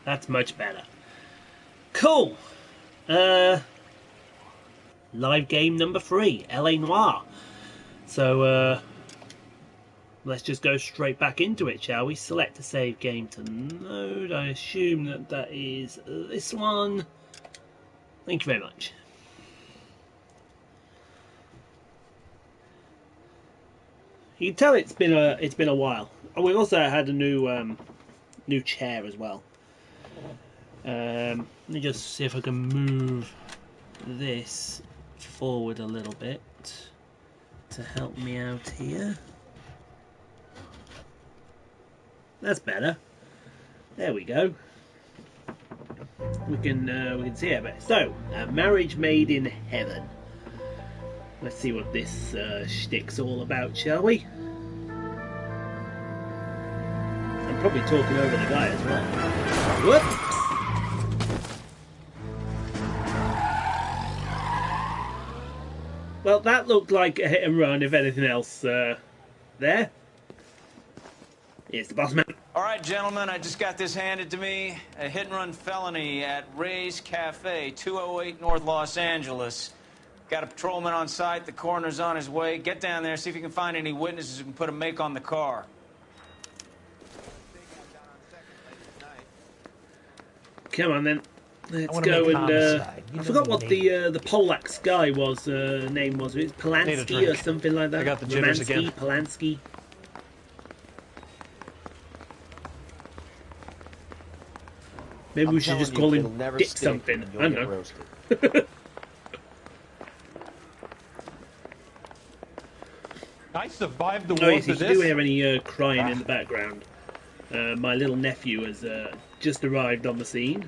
That's much better. Cool. Live game number 3, LA Noire. So, let's just go straight back into it, shall we? Select a save game to load. I assume that that is this one. Thank you very much. You can tell it's been a while. Oh, we've also had a new chair as well. Let me just see if I can move this forward a little bit to help me out here. That's better. There we go. We can see it better. So, marriage made in heaven. Let's see what this shtick's all about, shall we? I'm probably talking over the guy as well. Whoop! Well, that looked like a hit and run, if anything else. There. Here's the boss man. All right, gentlemen, I just got this handed to me. A hit-and-run felony at Ray's Cafe, 208 North Los Angeles. Got a patrolman on site. The coroner's on his way. Get down there, see if you can find any witnesses who can put a make on the car. Come on, then. Let's go and... I forgot what the Polak's guy was, name was. It was Polanski or something like that. I got the jitters again. Polanski. Maybe we should just call him Dick something. I don't know. I survived the Oh, war yes, for if you this. do hear any crying in the background, my little nephew has just arrived on the scene.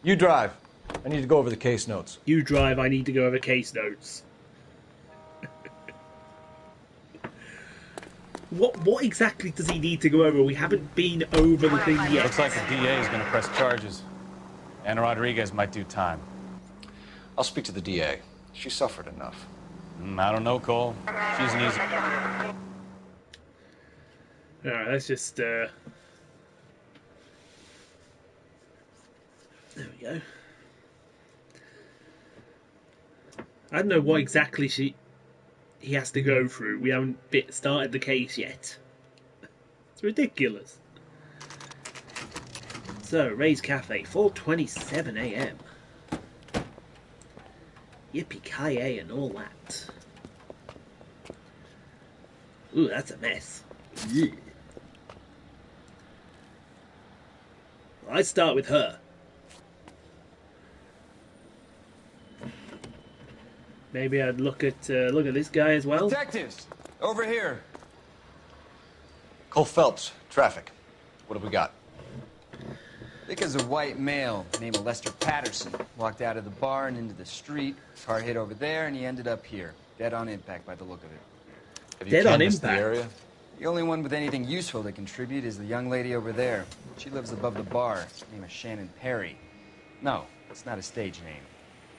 You drive. I need to go over the case notes. You drive, I need to go over case notes. What exactly does he need to go over? We haven't been over the thing yet. Looks like the DA is going to press charges. Anna Rodriguez might do time. I'll speak to the DA. She suffered enough. I don't know, Cole. She's an easy... Alright, let's just... There we go. I don't know what exactly he has to go through. We haven't started the case yet. It's ridiculous. So, Ray's Cafe, 4:27 AM. Yippee-ki-yay and all that. Ooh, that's a mess. Yeah. Well, I'd start with her. Maybe I'd look at this guy as well. Detectives, over here. Cole Phelps, traffic. What have we got? Because a white male named Lester Patterson walked out of the bar and into the street. Car hit over there, and he ended up here, dead on impact by the look of it. Have you Dead on canvassed the impact. area? The only one with anything useful to contribute is the young lady over there. She lives above the bar. Her name is Shannon Perry. No, it's not a stage name.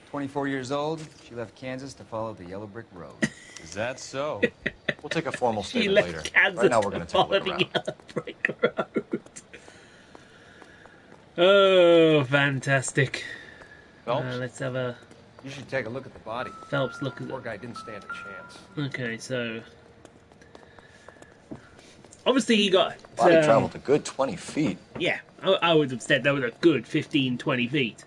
24 years old, she left Kansas to follow the yellow brick road. Is that so? We'll take a formal She statement left later. Kansas Right now we're going to take a follow look the around. yellow brick road. Oh, fantastic. Phelps, Let's have a you should take a look at the body. Phelps look at Poor it. guy didn't stand a chance. Okay, so obviously he got Body traveled a good 20 feet. yeah, I would have said that was a good 15-20 feet.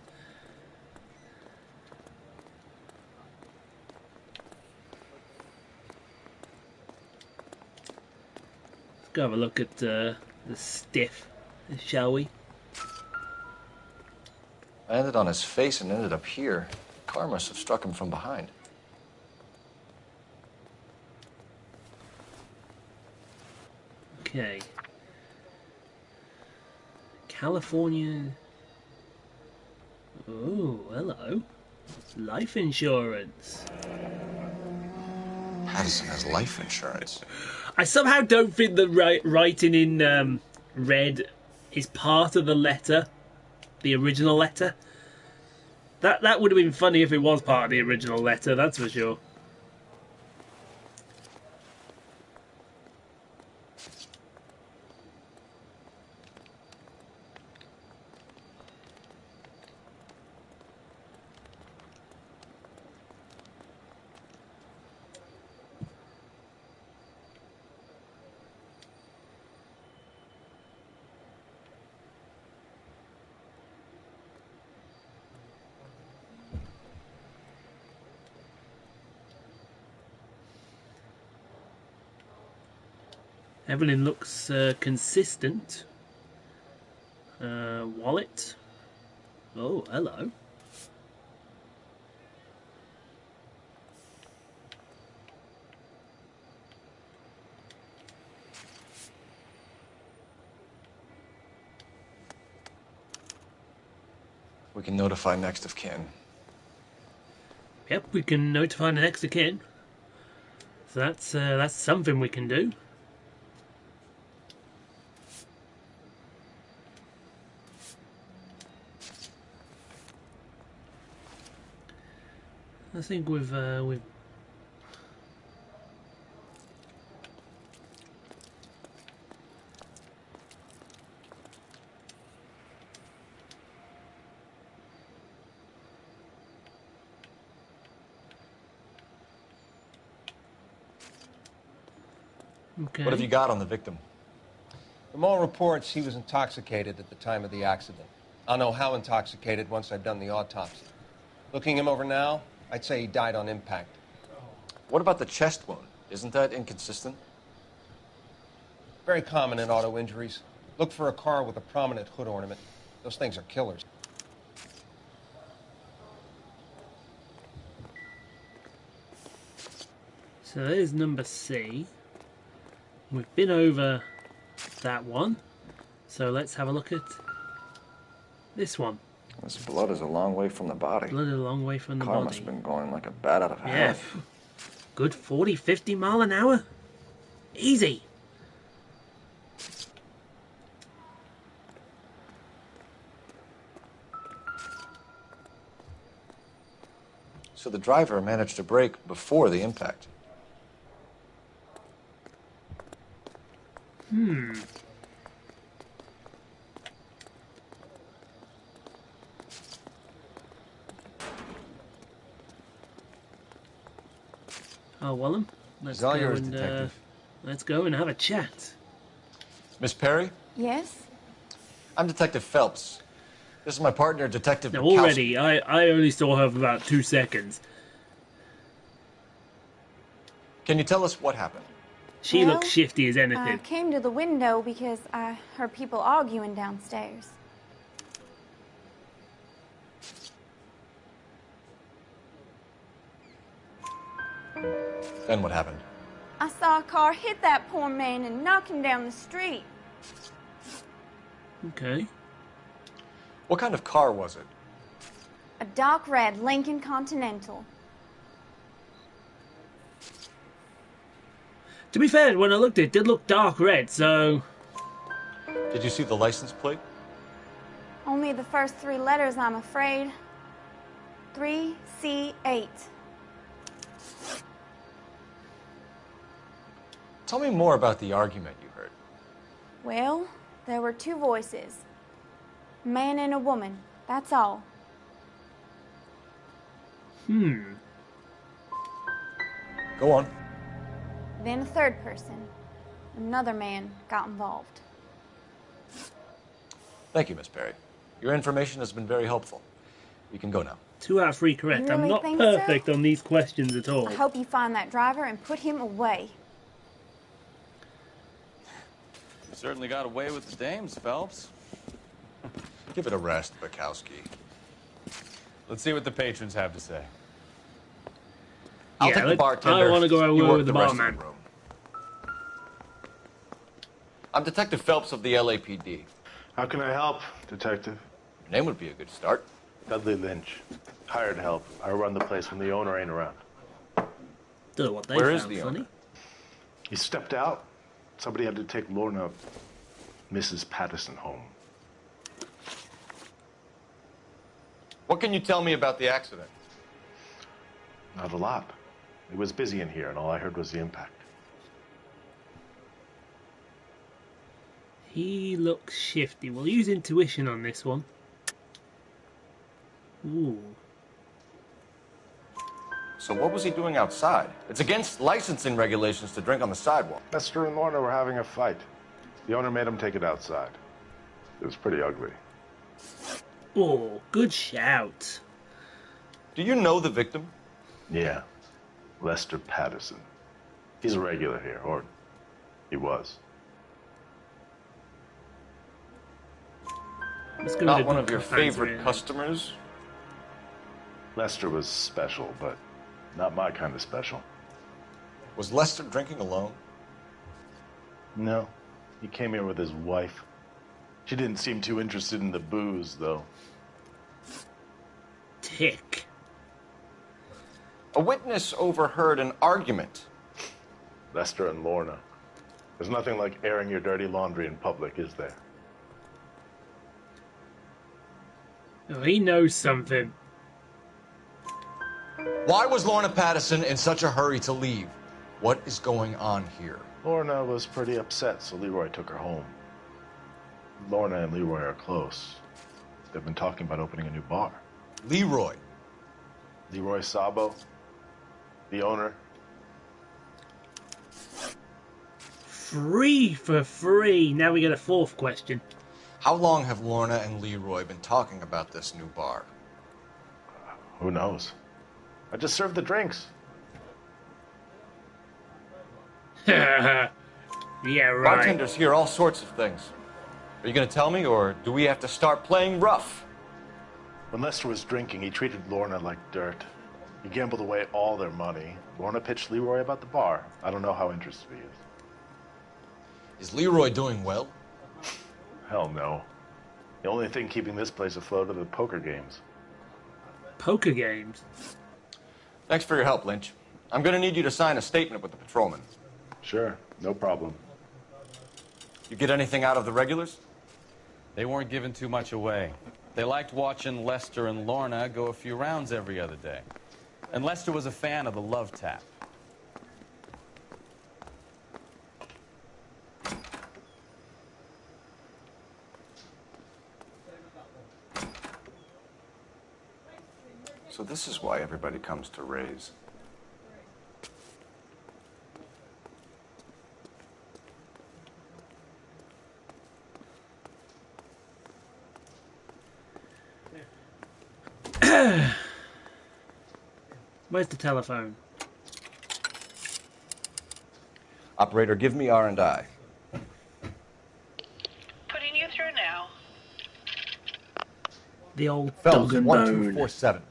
Let's go have a look at the stiff, shall we? I landed on his face and ended up here. The car must have struck him from behind. Okay. California. Oh, hello. Life insurance. Patterson has life insurance. I somehow don't think the writing in red is part of the letter, the original letter. That would have been funny if it was part of the original letter, that's for sure. Evelyn looks consistent. Wallet. Oh, hello. We can notify next of kin. Yep, we can notify the next of kin. So that's something we can do. I think we've okay. What have you got on the victim? From all reports, he was intoxicated at the time of the accident. I'll know how intoxicated once I've done the autopsy. Looking him over now, I'd say he died on impact. What about the chest wound? Isn't that inconsistent? Very common in auto injuries. Look for a car with a prominent hood ornament. Those things are killers. So there's number C. We've been over that one. So let's have a look at this one. This blood is a long way from the body. Blood is a long way from the Car body. must have been going like a bat out of hell. Yeah. Good 40, 50 mile an hour. Easy. So the driver managed to brake before the impact. Oh, well, let's It's all go yours, and Detective. let's go and have a chat. Miss Perry, Yes? I'm Detective Phelps. This is my partner, Detective Now, Bukowski. already, I only saw her for about 2 seconds. Can you tell us what happened? She Well, looks shifty as I anything. came to the window because I heard people arguing downstairs. Then what happened? I saw a car hit that poor man and knock him down the street. Okay. What kind of car was it? A dark red Lincoln Continental. To be fair, when I looked at it, it did look dark red, so... Did you see the license plate? Only the first 3 letters, I'm afraid. 3C8. Tell me more about the argument you heard. Well, there were 2 voices. A man and a woman. That's all. Go on. Then a 3rd person. Another man got involved. Thank you, Miss Perry. Your information has been very helpful. You can go now. 2 out of 3 correct. You I'm really not think so? perfect on these questions at all. I hope you find that driver and put him away. You certainly got away with the dames, Phelps. Give it a rest, Bukowski. Let's see what the patrons have to say. I'll Yeah, take the let's- bartender. I wanna go You over work with the rest of barman. room. I'm Detective Phelps of the LAPD. How can I help, Detective? Your name would be a good start. Dudley Lynch. Hired help. I run the place when the owner ain't around. Don't know what they Where found is the funny. owner? He stepped out. Somebody had to take Lorna, Mrs. Patterson, home. What can you tell me about the accident? Not a lot. It was busy in here, and all I heard was the impact. He looks shifty. We'll use intuition on this one. Ooh. So what was he doing outside? It's against licensing regulations to drink on the sidewalk. Esther and Lorna were having a fight. The owner made him take it outside. It was pretty ugly. Oh, good shout. Do you know the victim? Yeah. Lester Patterson. He's a regular here, or he was. Let's go Not with a one good of your answer favorite here. customers? Lester was special, but not my kind of special. Was Lester drinking alone? No. He came here with his wife. She didn't seem too interested in the booze, though. Tick. A witness overheard an argument. Lester and Lorna. There's nothing like airing your dirty laundry in public, is there? Oh, he knows something. Why was Lorna Patterson in such a hurry to leave? What is going on here? Lorna was pretty upset, so Leroy took her home. Lorna and Leroy are close. They've been talking about opening a new bar. Leroy. Leroy Sabo, the owner. Free for free. Now we get a fourth question. How long have Lorna and Leroy been talking about this new bar? Who knows? I just served the drinks. Yeah, right. Bartenders hear all sorts of things. Are you going to tell me, or do we have to start playing rough? When Lester was drinking, he treated Lorna like dirt. He gambled away all their money. Lorna pitched Leroy about the bar. I don't know how interested he is. Is Leroy doing well? Hell no. The only thing keeping this place afloat are the poker games. Poker games? Thanks for your help, Lynch. I'm going to need you to sign a statement with the patrolman. Sure, no problem. You get anything out of the regulars? They weren't giving too much away. They liked watching Lester and Lorna go a few rounds every other day. And Lester was a fan of the love tap. So this is why everybody comes to Ray's. Where's the telephone? Operator, give me R&I. Putting you through now. The old Phelps, dog and bone. 1247.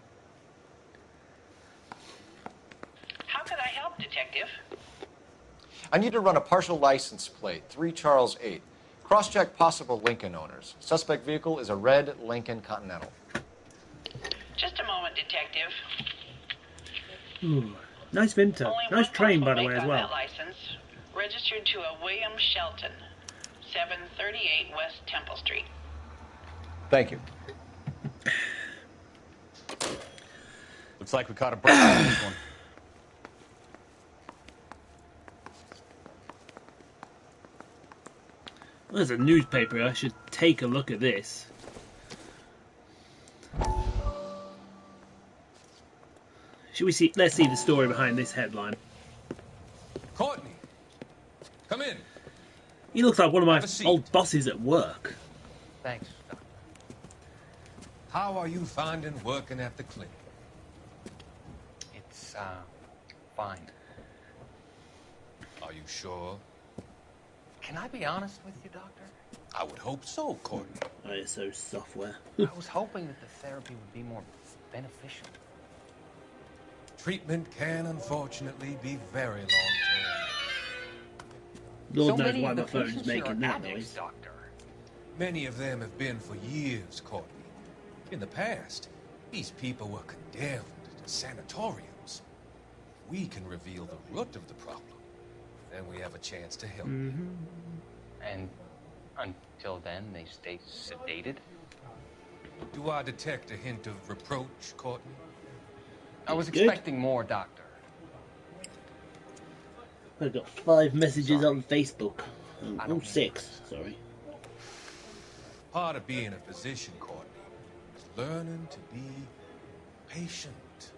How can I help, Detective? I need to run a partial license plate, 3 Charles 8. Cross-check possible Lincoln owners. Suspect vehicle is a red Lincoln Continental. Just a moment, Detective. Ooh, nice Vinto. Only Nice one train, by possible the way, make as on well. that license. Registered to a William Shelton, 738 West Temple Street. Thank you. Looks like we caught a break on this one. Well, there's a newspaper. I should take a look at this. Should we see? Let's see the story behind this headline. Courtney, come in. He looks like one of Have my a seat. old bosses at work. Thanks, Doctor. How are you finding working at the clinic? It's, fine. Are you sure? Can I be honest with you, Doctor? I would hope so, Courtney. ISO software. I was hoping that the therapy would be more beneficial. Treatment can unfortunately be very long-term. Lord So knows many why of the my phone's patients making are that addicts, noise. Doctor. Many of them have been for years, Courtney. In the past, these people were condemned to sanatoriums. We can reveal the root of the problem. Then we have a chance to help. And until then, they stay sedated? Do I detect a hint of reproach, Courtney? I was Good. expecting more, Doctor. I've got 5 messages Sorry. on Facebook. I Oh, don't 6. Sorry. Part of being a physician, Courtney, is learning to be patient.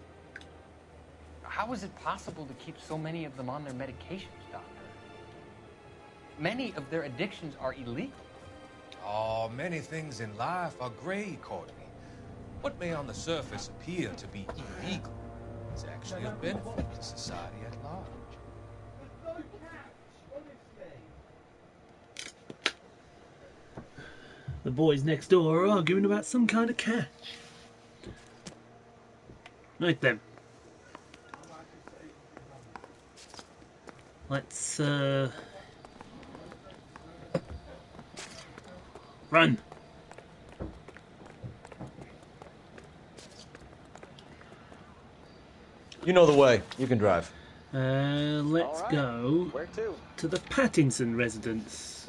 How is it possible to keep so many of them on their medications, Doctor? Many of their addictions are illegal. Oh, many things in life are gray, Courtney. What may on the surface appear to be illegal is actually a benefit to society at large. The boys next door are arguing about some kind of catch. Right then. Let's run. You know the way. You can drive. Let's go Where to the Pattinson residence.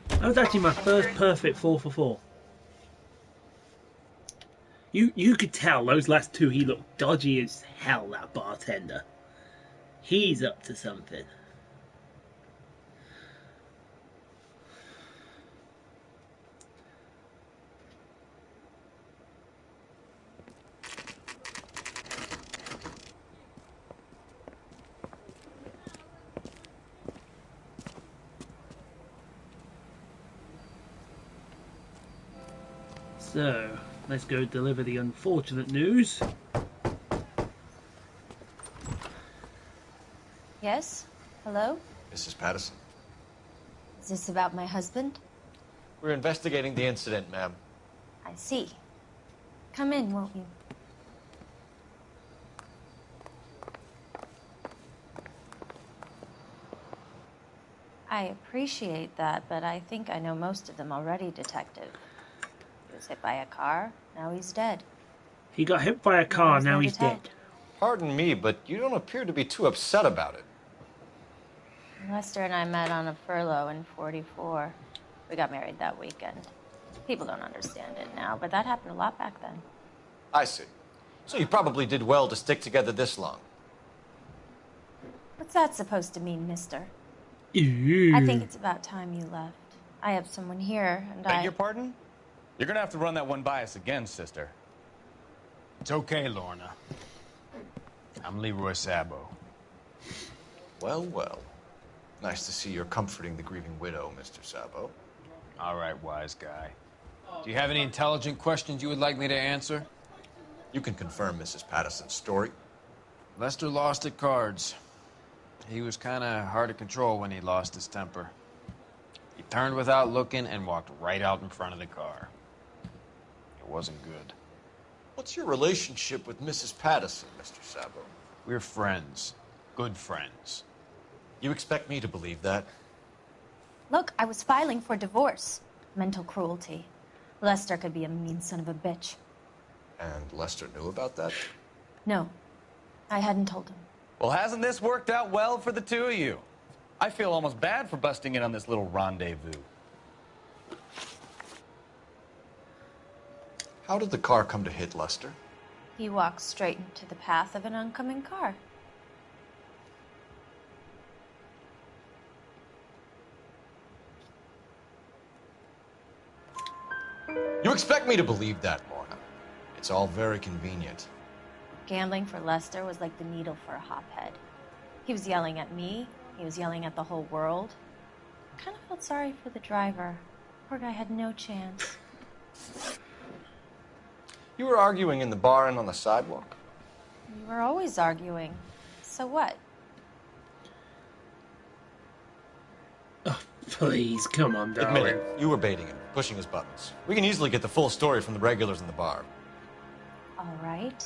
That was actually my first perfect 4 for 4. You could tell those last two, he looked dodgy as hell, that bartender. He's up to something. So, let's go deliver the unfortunate news. Yes? Hello? Mrs. Patterson. Is this about my husband? We're investigating the incident, ma'am. I see. Come in, won't you? I appreciate that, but I think I know most of them already, Detective. He was hit by a car, now he's dead. He got hit by a car, There's now more he's to tell. dead. Pardon me, but you don't appear to be too upset about it. Lester and I met on a furlough in '44. We got married that weekend. People don't understand it now, but that happened a lot back then. I see. So you probably did well to stick together this long. What's that supposed to mean, mister? Ew. I think it's about time you left. I have someone here, and Beg your pardon? You're gonna have to run that one by us again, sister. It's okay, Lorna. I'm Leroy Sabo. Well, well. Nice to see you're comforting the grieving widow, Mr. Sabo. All right, wise guy. Do you have any intelligent questions you would like me to answer? You can confirm Mrs. Patterson's story. Lester lost at cards. He was kind of hard to control when he lost his temper. He turned without looking and walked right out in front of the car. It wasn't good. What's your relationship with Mrs. Patterson, Mr. Sabo? We're friends. Good friends. You expect me to believe that? Look, I was filing for divorce. Mental cruelty. Lester could be a mean son of a bitch. And Lester knew about that? No, I hadn't told him. Well, hasn't this worked out well for the two of you? I feel almost bad for busting in on this little rendezvous. How did the car come to hit Lester? He walked straight into the path of an oncoming car. You expect me to believe that, Lorna? It's all very convenient. Gambling for Lester was like the needle for a hophead. He was yelling at me. He was yelling at the whole world. I kind of felt sorry for the driver. Poor guy had no chance. You were arguing in the bar and on the sidewalk? We were always arguing. So what? Oh, please, come on, darling. Admit it, you were baiting him, pushing his buttons. We can easily get the full story from the regulars in the bar. All right.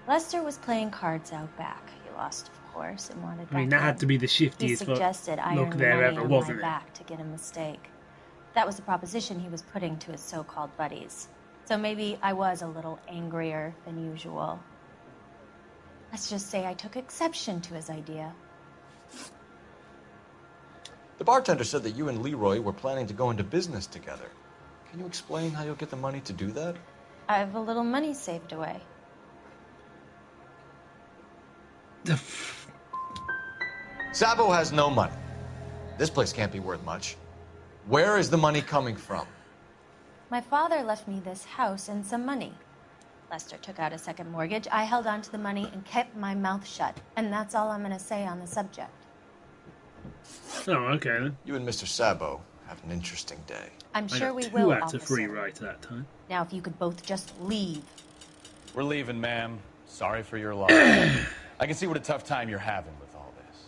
Lester was playing cards out back. He lost, of course, and wanted back I mean, that had to be the He shiftiest suggested I look earn there money ever, on wasn't my it? back to get a mistake. That was the proposition he was putting to his so-called buddies. So maybe I was a little angrier than usual. Let's just say I took exception to his idea. The bartender said that you and Leroy were planning to go into business together. Can you explain how you'll get the money to do that? I have a little money saved away. Sabo has no money. This place can't be worth much. Where is the money coming from? My father left me this house and some money. Lester took out a second mortgage. I held on to the money and kept my mouth shut. And that's all I'm going to say on the subject. Oh, okay then. You and Mr. Sabo have an interesting day. I'm I sure got we 2 will, out of 3 officer. right that time. Now, if you could both just leave. We're leaving, ma'am. Sorry for your loss. I can see what a tough time you're having with all this.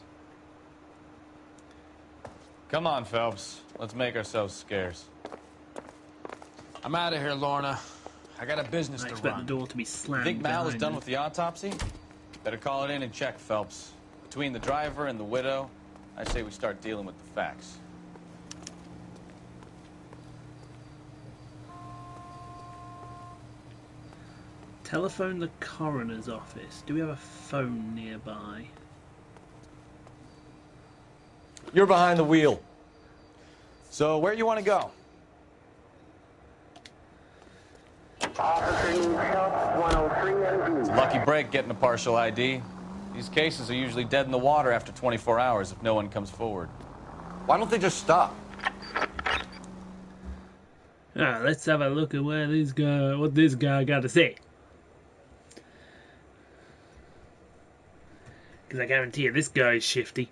Come on, Phelps. Let's make ourselves scarce. I'm out of here, Lorna. I got a business I to expect run. the door to be slammed. Think Mal is behind done me. with the autopsy? Better call it in and check, Phelps. Between the driver and the widow, I say we start dealing with the facts. Telephone the coroner's office. Do we have a phone nearby? You're behind the wheel. So, where you want to go? Officer needs help, 103 NV. It's a lucky break getting a partial ID. These cases are usually dead in the water after 24 hours if no one comes forward. Why don't they just stop? Let's have a look at what this guy got to say. Because I guarantee you this guy is shifty.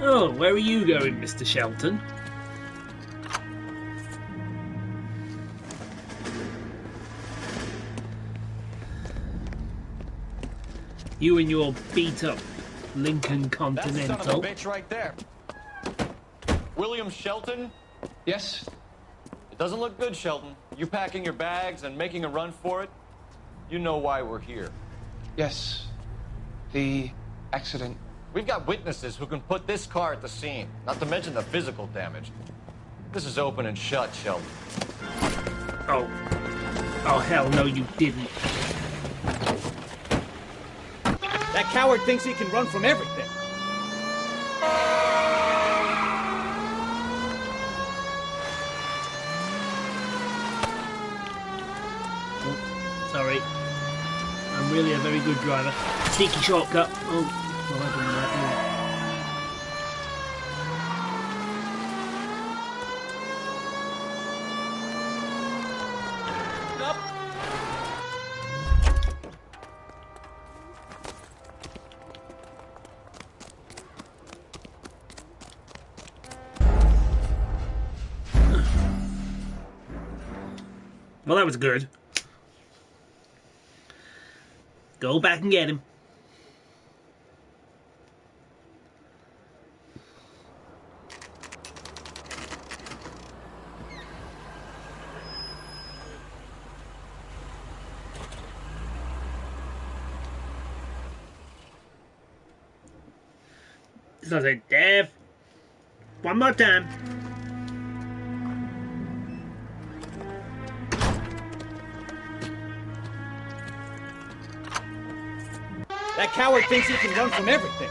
Oh, where are you going, Mr. Shelton? You and your beat-up Lincoln That's the son of a Continental. bitch right there. William Shelton? Yes? It doesn't look good, Shelton. You packing your bags and making a run for it? You know why we're here. Yes. The accident. We've got witnesses who can put this car at the scene, not to mention the physical damage. This is open and shut, Shelton. Oh. Oh, hell no, you didn't. That coward thinks he can run from everything. Oh, sorry. I'm really a very good driver. Sneaky shortcut. Oh. Well, I didn't know that. Well, that was good. Go back and get him. So I said, Dev, one more time. That coward thinks he can run from everything.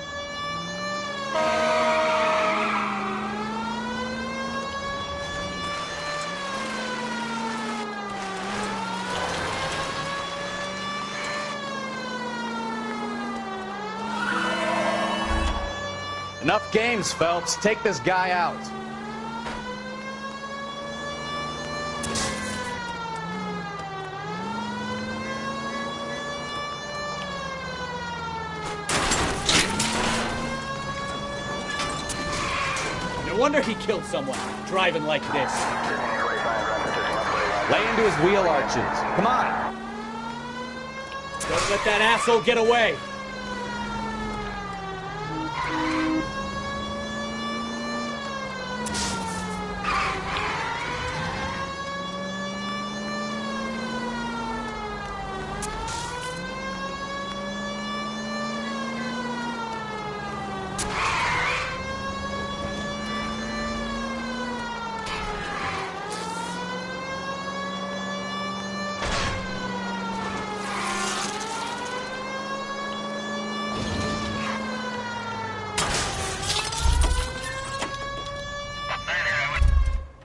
Enough games, Phelps. Take this guy out. No wonder he killed someone, driving like this. Lay into his wheel arches. Come on. Don't let that asshole get away.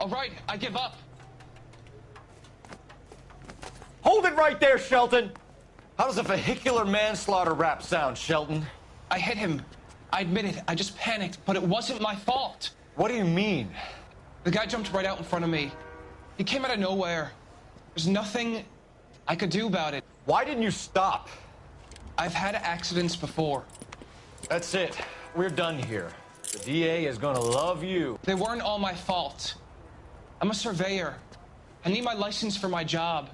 All right, I give up. Hold it right there, Shelton! How does a vehicular manslaughter rap sound, Shelton? I hit him. I admit it. I just panicked, but it wasn't my fault. What do you mean? The guy jumped right out in front of me. He came out of nowhere. There's nothing I could do about it. Why didn't you stop? I've had accidents before. That's it. We're done here. The DA is gonna love you. They weren't all my fault. I'm a surveyor. I need my license for my job.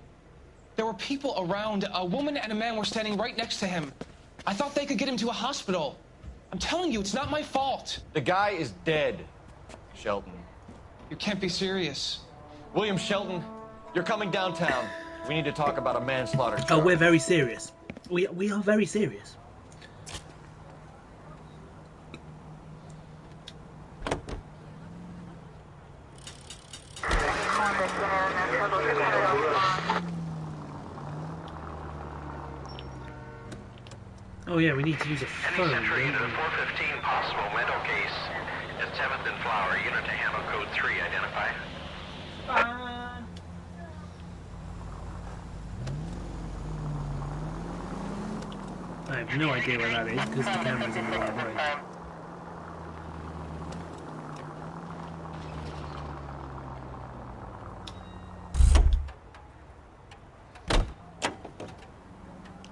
There were people around. A woman and a man were standing right next to him. I thought they could get him to a hospital. I'm telling you, it's not my fault. The guy is dead, Shelton. You can't be serious. William Shelton, you're coming downtown. We need to talk about a manslaughter charge. Oh, we're very serious. We are very serious. Oh yeah, we need to use a phone. Any Century to the 415 possible mental case at 7th and Flower. Unit to handle code 3. Identify. I have no idea where that is because the camera's in the right way.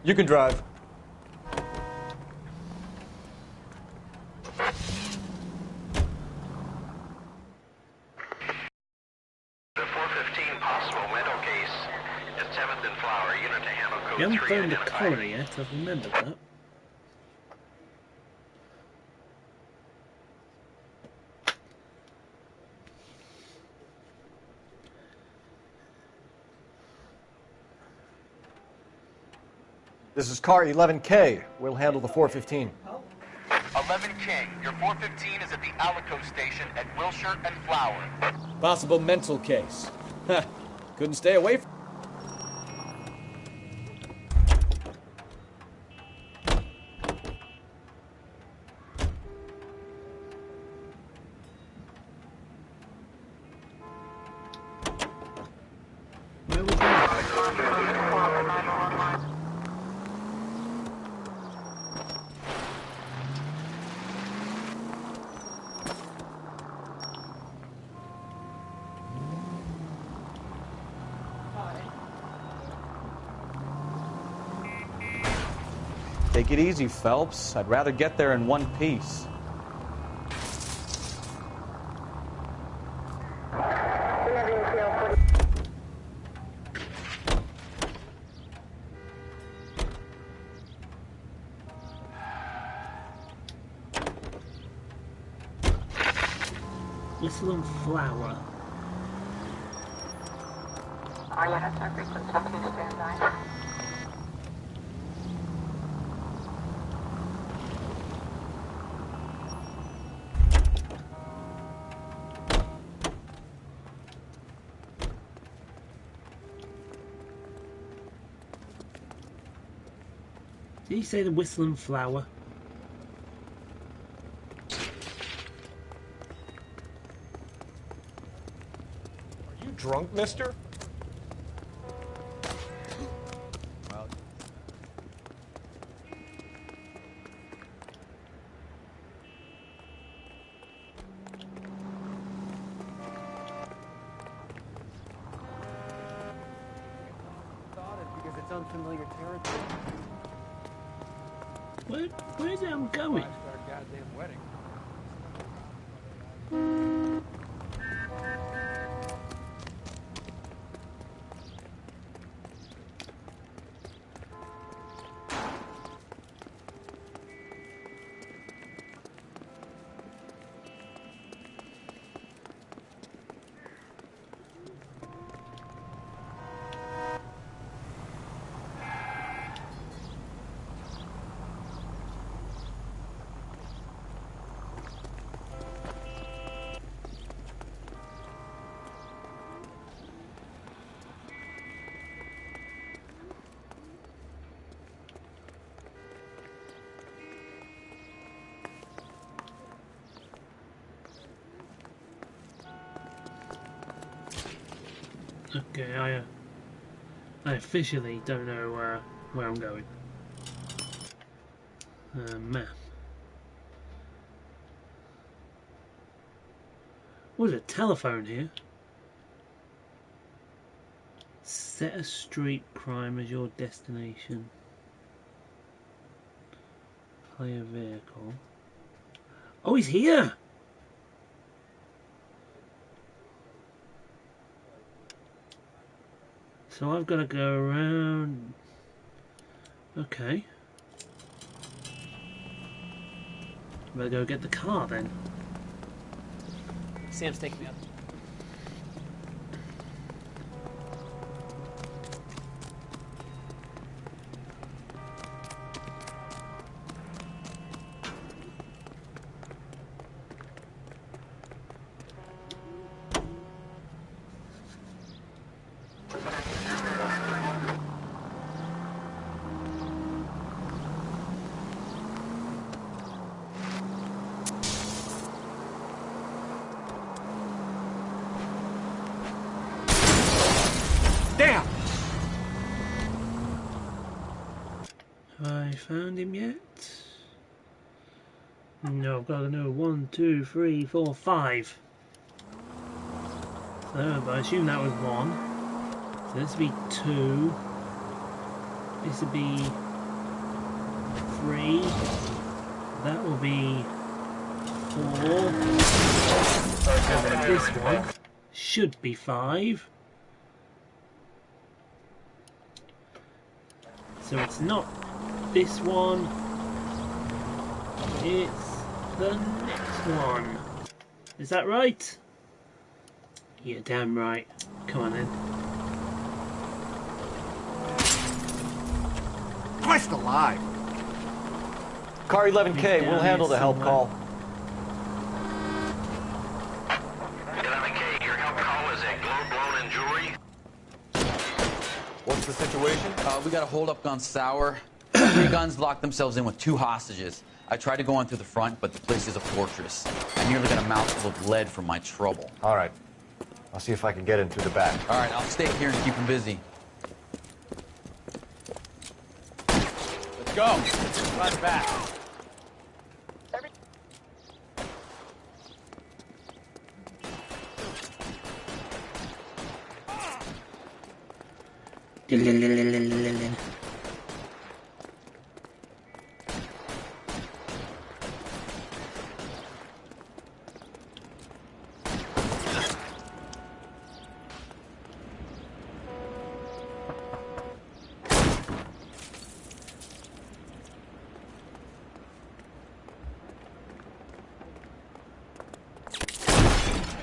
You can drive. The 415 possible mental case at 7th and Flower. Unit to handle code 3. We haven't phoned the Identify. coroner yet, I've remembered that. This is car 11K. We'll handle the 415. 11 King, your 415 is at the Alico station at Wilshire and Flower. Possible mental case. Ha, couldn't stay away from... Where was Take it easy, Phelps. I'd rather get there in one piece. Whistle and Flower. Please stand by. Did he say the Whistle and Flower? Are you drunk, mister? Well, because it's unfamiliar territory. Where's it I'm going? Our goddamn wedding. Okay, I officially don't know where I'm going. Map. Oh, there's a telephone here. Set a street crime as your destination. Hire vehicle. Oh, he's here! So I've got to go around. Okay. Better go get the car then. Sam's taking me up. Damn! Have I found him yet? No, I've got to know 1, 2, 3, 4, 5. So I assume that was 1. So this would be 2. This would be 3. That will be 4. And this one should be 5. So it's not this one, it's the next one. Is that right? You're damn right. Come on then. Christ alive! Car 11K, we'll handle the help call. 11K, your help call is at Globe Loan and Jewelry. What's the situation? We got a hold-up gone sour. 3 guns locked themselves in with 2 hostages. I tried to go in through the front, but the place is a fortress. I nearly got a mouthful of lead from my trouble. All right. I'll see if I can get in through the back. All right, I'll stay here and keep them busy. Let's go. Run back.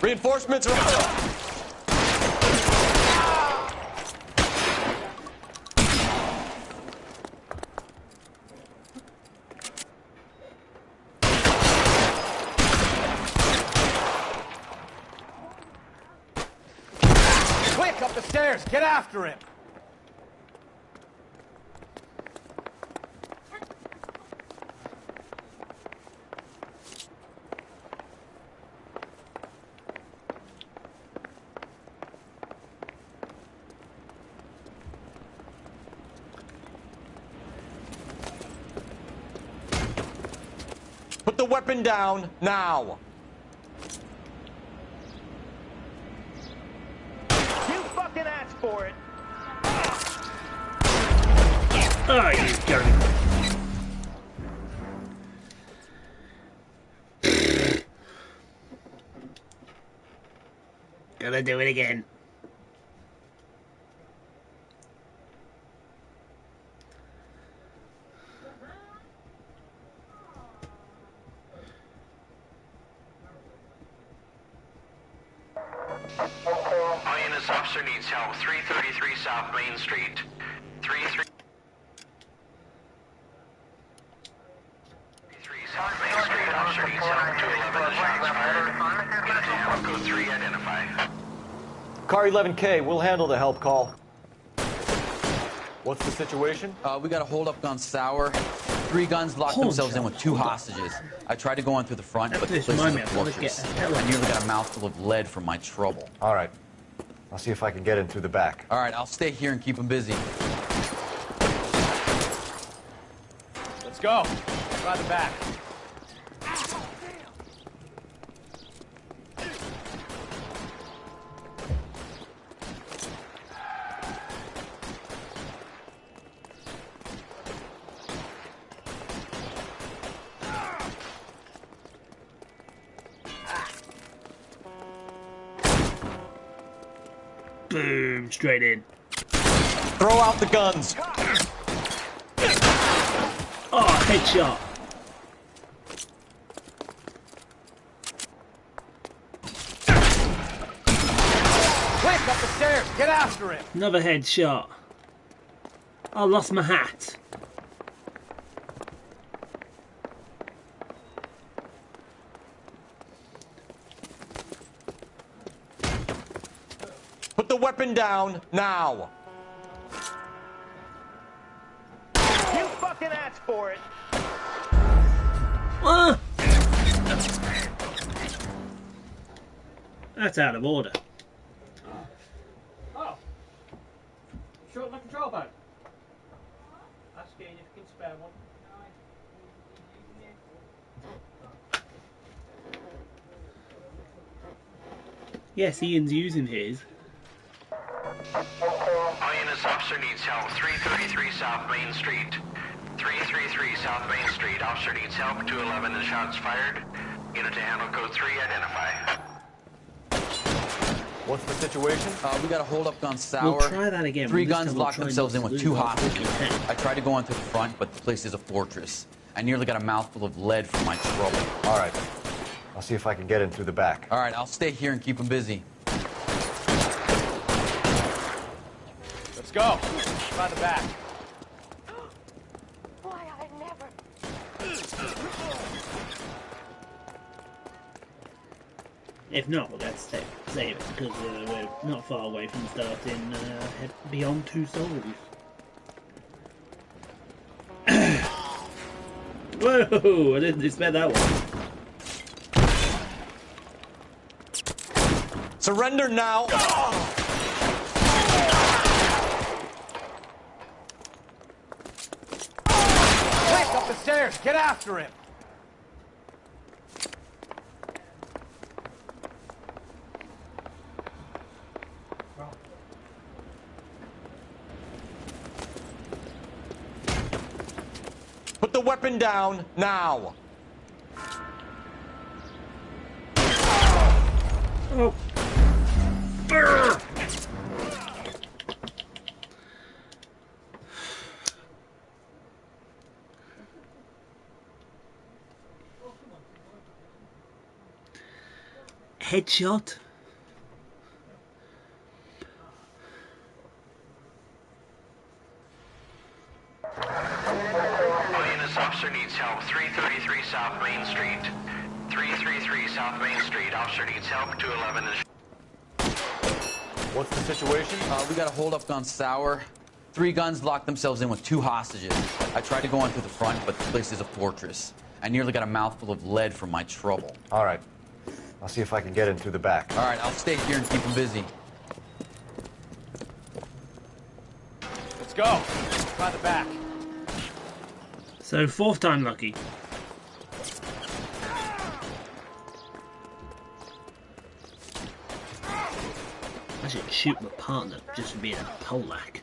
Reinforcements are... Quick, up the stairs! Get after him! Put the weapon down, now! You fucking asked for it. Oh, you dirty. Gonna do it again. All units, officer needs help. 333 South Main Street. 33 South Main Street. Officer needs help. 211 shots fired. Unit to Hamlet Code 3, identify. Car 11K, we'll handle the help call. What's the situation? We got a hold-up gone sour. 3 guns locked themselves in with 2 hostages. I tried to go in through the front, but the place is a fortress. I nearly got a mouthful of lead from my trouble. All right. I'll see if I can get in through the back. All right, I'll stay here and keep them busy. Let's go. Run the back. Boom, straight in. Throw out the guns. Oh, headshot. Quick, up the stairs. Get after him. Another headshot. I lost my hat. Put the weapon down now. You fucking asked for it. That's out of order. Oh. Short my control boat. Asking if you can spare one. Yes, Ian's using his. INS officer needs help. 333 South Main Street. 333 South Main Street. Officer needs help. 211 and shots fired. Unit to handle code 3. Identify. What's the situation? We got a hold-up on Sour. We'll try that again. 3 This guns time we'll locked try themselves in not with to 2 lose our hostages. fucking I tried to go in through the front, but the place is a fortress. I nearly got a mouthful of lead from my trouble. All right. I'll see if I can get in through the back. All right, I'll stay here and keep them busy. Let's go. By the back. Why, I never. If not, we'll have to save it because we're not far away from starting Beyond Two Souls. Whoa! I didn't expect that one. Surrender now. Quick, up the stairs. Get after him. Put the weapon down now. Oh. Brr. Headshot. INS officer needs help. 333 South Main Street. 333 South Main Street. Officer needs help. 211 and What's the situation? We got a hold-up on Sour. 3 guns locked themselves in with 2 hostages. I tried to go in through the front, but the place is a fortress. I nearly got a mouthful of lead from my trouble. All right. I'll see if I can get in through the back. All right, I'll stay here and keep them busy. Let's go. By the back. So 4th time lucky. I should shoot my partner just for being a Polak.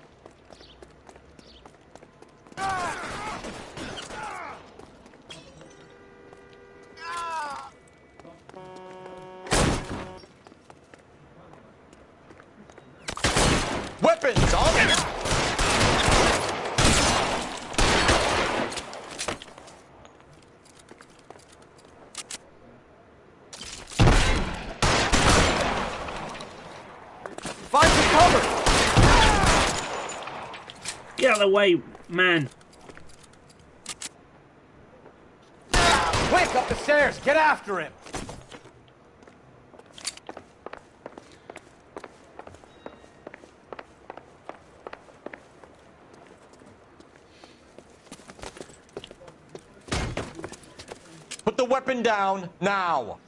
Weapons on it. Find some cover. Get out of the way, man. Quick, up the stairs. Get after him. Put the weapon down now.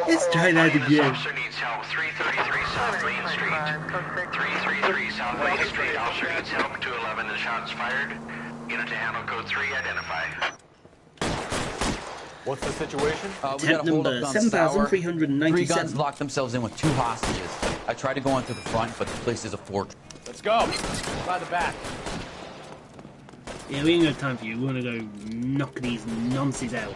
Let's try that again. officer needs help. 333 South Main Street. 333 South Main Street. Officer needs help. 211 and shots fired. Unit to handle code 3. Identify. What's the situation? We got Attempt a hold number up on Sour. 7,397. 3 guns locked themselves in with 2 hostages. I tried to go in through the front, but the place is a fortress. Let's go. By the back. Yeah, we ain't got time for you. We want to go knock these nonces out.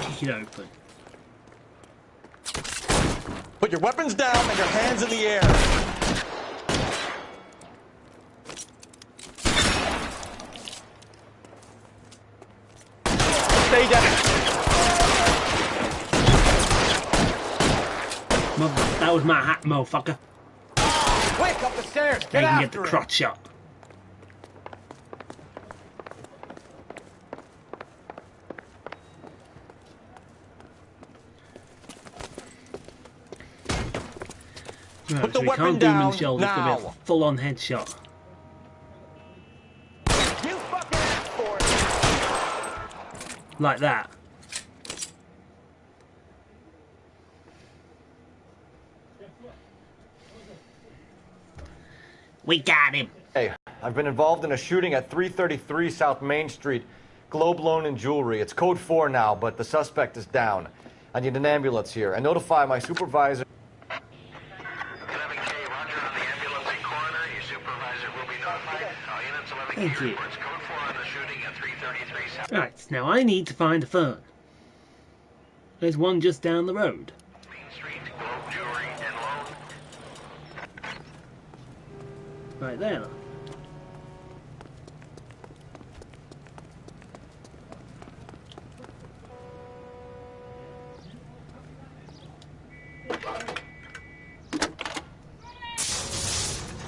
Kick it open. Put your weapons down and your hands in the air. Stay down. That was my hat, motherfucker. Quick, up the stairs. Now Get you can after get the him. crotch shot. Right, Put the so we weapon can't do him in down the shoulder. It's gonna be a now. full-on headshot. You fucking asked for it. Like that. We got him. Hey, I've been involved in a shooting at 333 South Main Street. Globe Loan and Jewelry. It's code 4 now, but the suspect is down. I need an ambulance here. And notify my supervisor. 11K, roger on the ambulance and coroner. Your supervisor will be notified. All units, 11K Thank you. reports code 4 on the shooting at 333 South. Right, now I need to find a phone. There's one just down the road. Main Street, Globe Jewelry and Loan. Right there.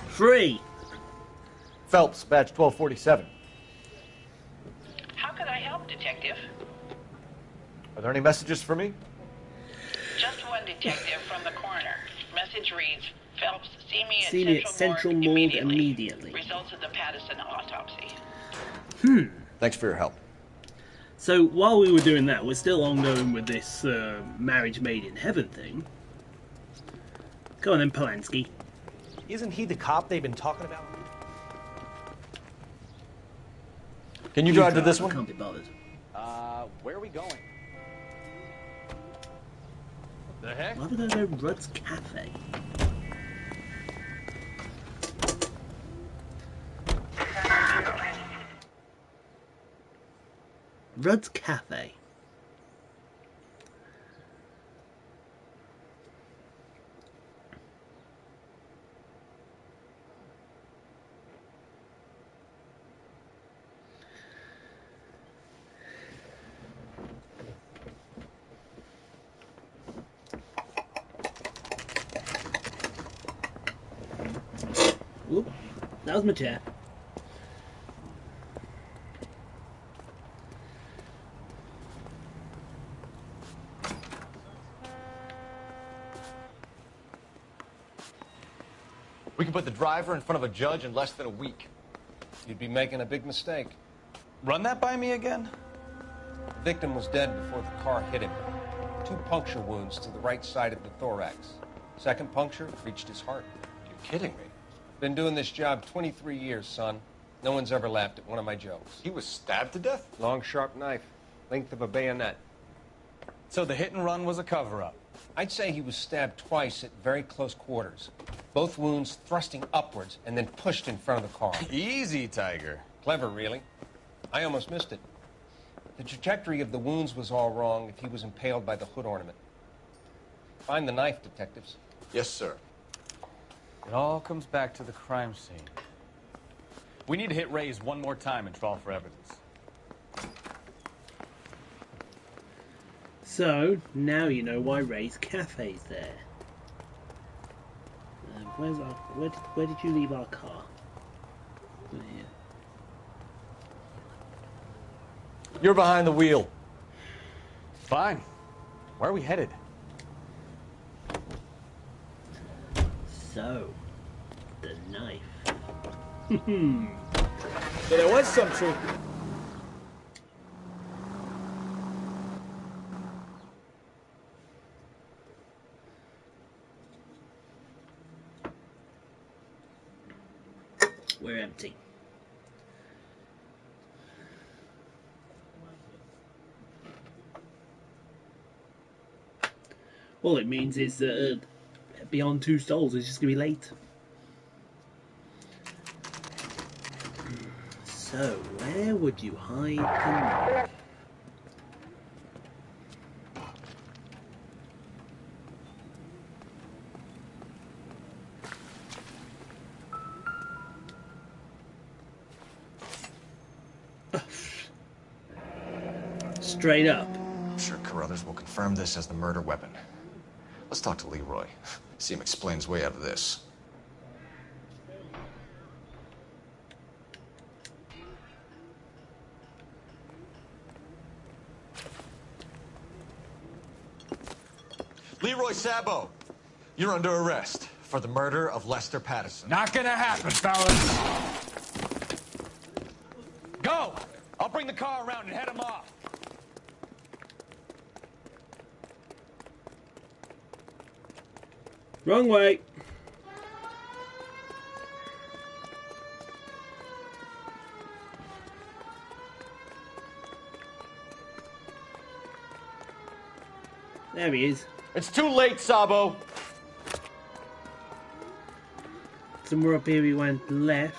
Free. Phelps, badge 1247. How can I help, Detective? Are there any messages for me? Just one detective from the coroner. Message reads, Phelps, See me at Central Morgue immediately. Results of the Patterson autopsy. Thanks for your help. So while we were doing that, we're still ongoing with this marriage made in heaven thing. Go on then, Polanski. Isn't he the cop they've been talking about? Can you drive to this one? Can't be bothered. Where are we going? The heck? Why would I go Rudd's Cafe? Rudd's Cafe. Oop, that was my chair. We can put the driver in front of a judge in less than a week. You'd be making a big mistake. Run that by me again? The victim was dead before the car hit him. 2 puncture wounds to the right side of the thorax. Second puncture reached his heart. You're kidding me. Been doing this job 23 years, son. No one's ever laughed at one of my jokes. He was stabbed to death? Long, sharp knife. Length of a bayonet. So the hit and run was a cover-up. I'd say he was stabbed twice at very close quarters. Both wounds thrusting upwards and then pushed in front of the car. Easy, Tiger. Clever, really. I almost missed it. The trajectory of the wounds was all wrong if he was impaled by the hood ornament. Find the knife, detectives. Yes, sir. It all comes back to the crime scene. We need to hit Ray's one more time and trawl for evidence. So, now you know why Ray's Cafe's there. Where did you leave our car? Over here. You're behind the wheel. Fine. Where are we headed? So, the knife. So there was some truth. We're empty. All it means is that beyond 2 stalls is just going to be late. So, where would you hide them? Straight up. I'm sure Carruthers will confirm this as the murder weapon. Let's talk to Leroy. See him explain his way out of this. Leroy Sabo, you're under arrest for the murder of Lester Patterson. Not gonna happen, fellas. Go! I'll bring the car around and head him off. Wrong way. There he is. It's too late, Sabo. Somewhere up here we went left.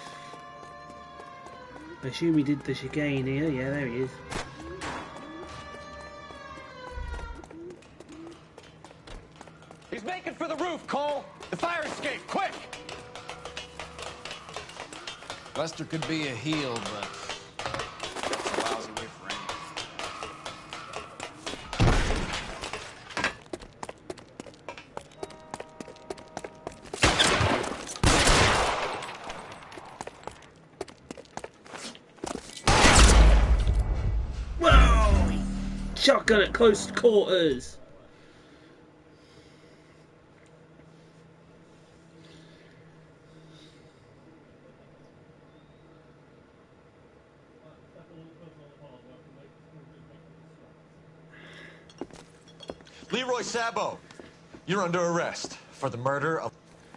I assume we did the chicane here. Yeah, there he is. He's making for the roof, Cole. The fire escape, quick! Lester could be a heel, but it's a lousy way for anyone. Whoa! Shotgun at close quarters. Leroy Sabo, you're under arrest for the murder of...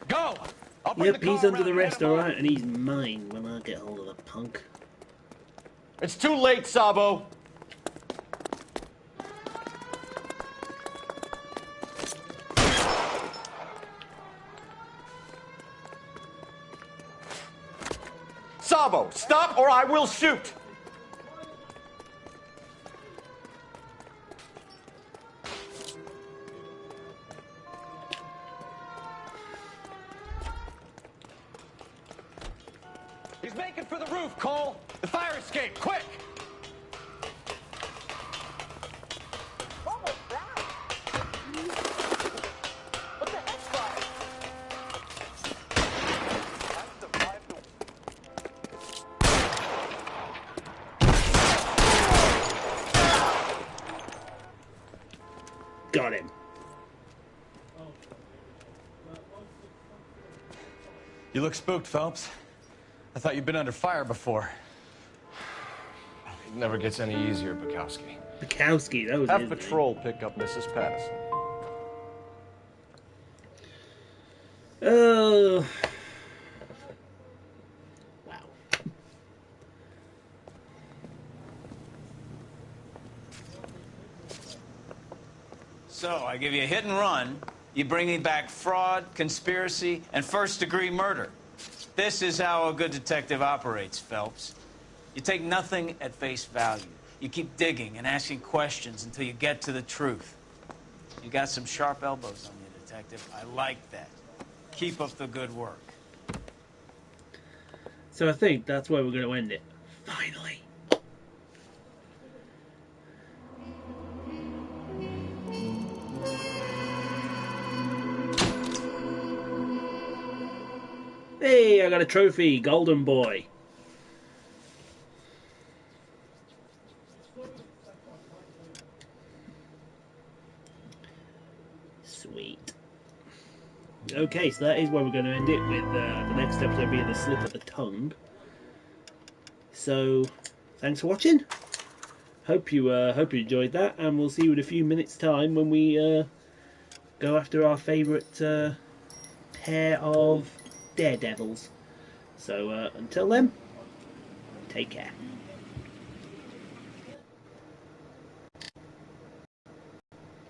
Go! I'll bring Yep, he's under the arrest, alright, and he's mine when I get hold of the punk. It's too late, Sabo. Sabo, stop or I will shoot! He's making for the roof, Cole. The fire escape, quick! What was that? What the heck's that? Got him. You look spooked, Phelps. I thought you'd been under fire before. It never gets any easier, Bukowski. Bukowski, that was Have his name. patrol pick up Mrs. Patterson. Oh. Wow. So, I give you a hit and run. You bring me back fraud, conspiracy, and first-degree murder. This is how a good detective operates, Phelps. You take nothing at face value. You keep digging and asking questions until you get to the truth. You got some sharp elbows on you, detective. I like that. Keep up the good work. So I think that's where we're going to end it. Finally. Hey, I got a trophy, Golden Boy. Sweet. Okay, so that is where we're going to end it, with the next episode being the slip of the tongue. So, thanks for watching. Hope you enjoyed that, and we'll see you in a few minutes' time when we go after our favourite pair of daredevils. So until then, take care.